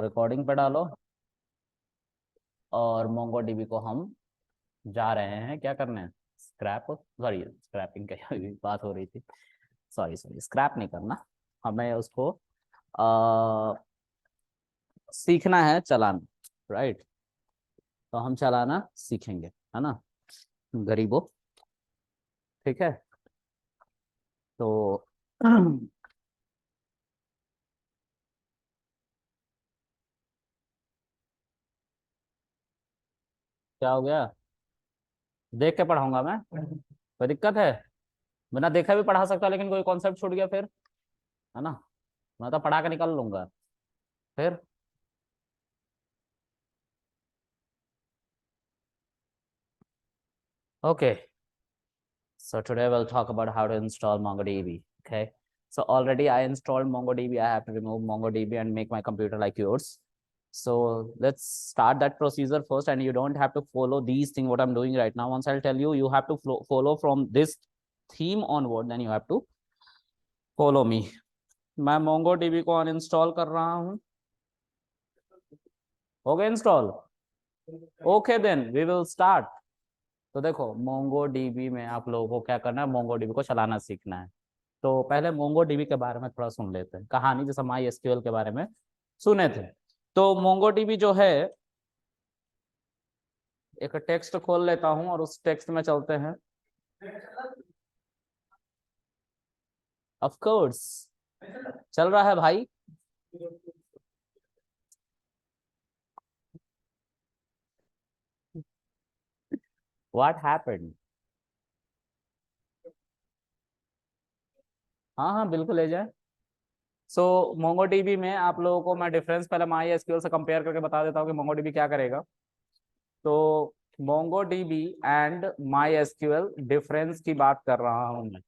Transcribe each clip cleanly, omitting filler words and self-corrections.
Recording पे डालो और मोंगोडीबी को हम जा रहे हैं क्या करने, स्क्रैप, सॉरी स्क्रैपिंग की बात हो रही थी, सॉरी सॉरी स्क्रैप नहीं करना, हमें उसको आ, सीखना है चलाना, राइट। तो हम चलाना सीखेंगे, है ना गरीबों, ठीक है। तो क्या हो गया, देख के पढ़ाऊंगा मैं, कोई दिक्कत है? बिना देखे भी पढ़ा सकता, लेकिन कोई कॉन्सेप्ट छूट गया फिर, है ना, मैं तो पढ़ा के निकल लूंगा फिर। Okay, so today we'll talk about how to install MongoDB. Okay, so already I installed MongoDB. I have to remove MongoDB and make my computer like yours. So let's start that procedure first, and you don't have to follow these things what I'm doing right now. Once I'll tell you, you have to follow from this theme onward, then you have to follow me. मैं MongoDB को uninstall कर रहा हूँ, हो गया install? Okay then we will start. तो देखो Mongo dB में आप लोगों को क्या करना है, मोंगो डीबी को चलाना सीखना है। तो पहले मोंगो डीबी के बारे में थोड़ा सुन लेते हैं, कहानी जैसे माई एसक्यूएल के बारे में सुने थे। तो मोंगो डीबी जो है, एक टेक्स्ट खोल लेता हूं और उस टेक्स्ट में चलते हैं। ऑफ कोर्स चल रहा है भाई। What happened? हाँ हाँ बिल्कुल ले जाए। सो मोंगोडीबी में आप लोगों को मैं डिफरेंस पहले माई एसक्यूएल से कंपेयर करके बता देता हूँ कि मोंगोडीबी क्या करेगा। तो MongoDB and my SQL difference की बात कर रहा हूं मैं,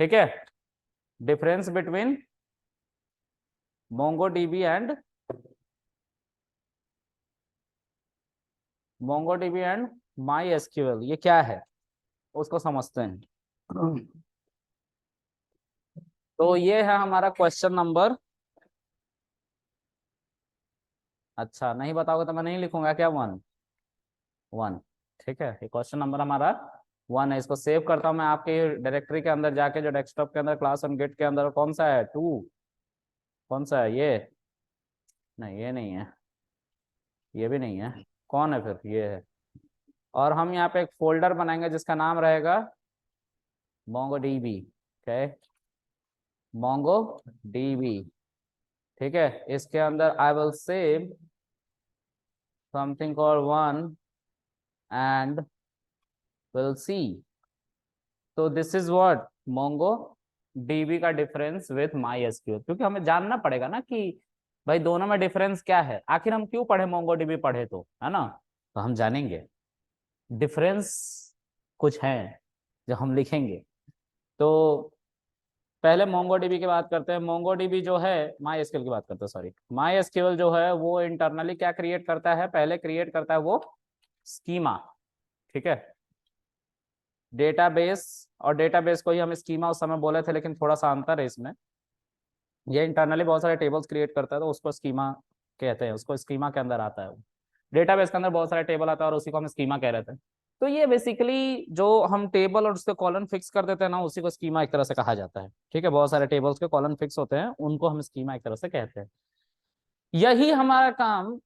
ठीक है। Difference between MongoDB and MongoDB and my SQL ये क्या है उसको समझते हैं। तो ये है हमारा क्वेश्चन नंबर, अच्छा नहीं बताओगे तो मैं नहीं लिखूंगा क्या, वन वन, ठीक है। ये क्वेश्चन नंबर हमारा वन है। इसको सेव करता हूँ मैं आपके डायरेक्टरी के अंदर जाके, जो डेस्कटॉप के अंदर क्लास ऑन गिट के अंदर कौन सा है, टू, कौन सा है ये, नहीं ये नहीं है, ये भी नहीं है, कौन है फिर, ये है। और हम यहाँ पे एक फोल्डर बनाएंगे जिसका नाम रहेगा MongoDB, okay, MongoDB, ठीक है। इसके अंदर I will save something called one and will see. तो this is what MongoDB का डिफरेंस विथ माई एसक्यूएल, क्योंकि हमें जानना पड़ेगा ना कि भाई दोनों में डिफरेंस क्या है, आखिर हम क्यों पढ़े मोंगो डीबी पढ़े तो, है ना। तो हम जानेंगे डिफरेंस कुछ है जो हम लिखेंगे। तो पहले मोंगोडीबी की बात करते हैं। मोंगोडीबी जो है, माई एसक्यूएल की बात करते हैं, सॉरी, माई एसक्यूएल जो है वो इंटरनली क्या क्रिएट करता है, पहले क्रिएट करता है वो स्कीमा, ठीक है। डेटाबेस, और डेटाबेस को ही हम स्कीमा उस समय बोले थे, लेकिन थोड़ा सा अंतर है इसमें। ये इंटरनली बहुत सारे टेबल्स क्रिएट करता है तो उसको स्कीमा कहते हैं, उसको स्कीमा के अंदर आता है वो। डेटाबेस के अंदर बहुत सारे टेबल आता है और उसी को हम स्कीमा कह रहे थे। तो ये बेसिकली जो हम टेबल और उसके कॉलम फिक्स कर देते हैं ना, उसी को स्कीमा एक तरह से कहा जाता है, ठीक है। बहुत सारे टेबल्स के कॉलम फिक्स होते हैं, उनको हम स्कीमा एक तरह से कहते हैं। यही हमारा काम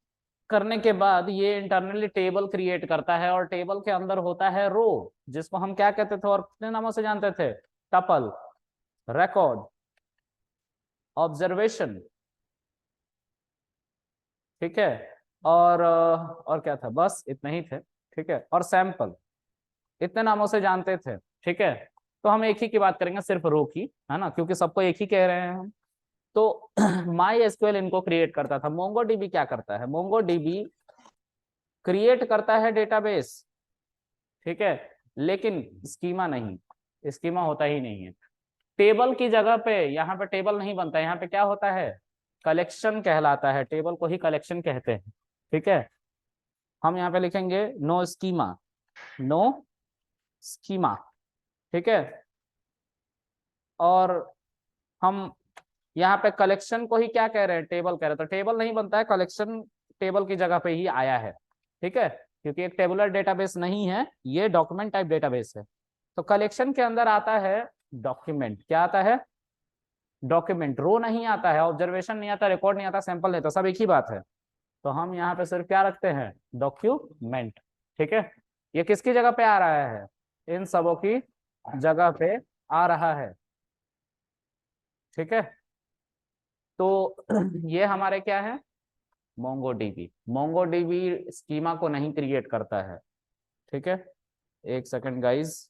करने के बाद ये इंटरनली टेबल क्रिएट करता है, और टेबल के अंदर होता है रो, जिसको हम क्या कहते थे और कितने नामों से जानते थे, टपल, रिकॉर्ड, ऑब्जर्वेशन, ठीक है। और क्या था, बस इतने ही थे, ठीक है। और सैंपल, इतने नामों से जानते थे, ठीक है। तो हम एक ही की बात करेंगे, सिर्फ रो की, है ना, क्योंकि सबको एक ही कह रहे हैं हम। तो माई एसक्यूएल इनको क्रिएट करता था। मोंगो डीबी क्या करता है, मोंगो डीबी क्रिएट करता है डेटाबेस, ठीक है, लेकिन स्कीमा नहीं, स्कीमा होता ही नहीं है। टेबल की जगह पे, यहाँ पे टेबल नहीं बनता, यहाँ पे क्या होता है, कलेक्शन कहलाता है, टेबल को ही कलेक्शन कहते हैं, ठीक है। हम यहाँ पे लिखेंगे नो स्कीमा, नो स्कीमा, ठीक है। और हम यहाँ पे कलेक्शन को ही क्या कह रहे हैं, टेबल कह रहे हैं, तो टेबल नहीं बनता है, कलेक्शन टेबल की जगह पे ही आया है, ठीक है, क्योंकि एक टेबुलर डेटाबेस नहीं है, ये डॉक्यूमेंट टाइप डेटाबेस है। तो कलेक्शन के अंदर आता है डॉक्यूमेंट, क्या आता है, डॉक्यूमेंट, रो नहीं आता है, ऑब्जर्वेशन नहीं आता, रिकॉर्ड नहीं आता, सैंपल नहीं, तो सब एक ही बात है। तो हम यहाँ पे सिर्फ क्या रखते हैं, डॉक्यूमेंट, ठीक है। ये किसकी जगह पे आ रहा है, इन सबों की जगह पे आ रहा है, ठीक है। तो ये हमारे क्या है, मोंगोडीबी। मोंगोडीबी स्कीमा को नहीं क्रिएट करता है, ठीक है। एक सेकंड गाइज,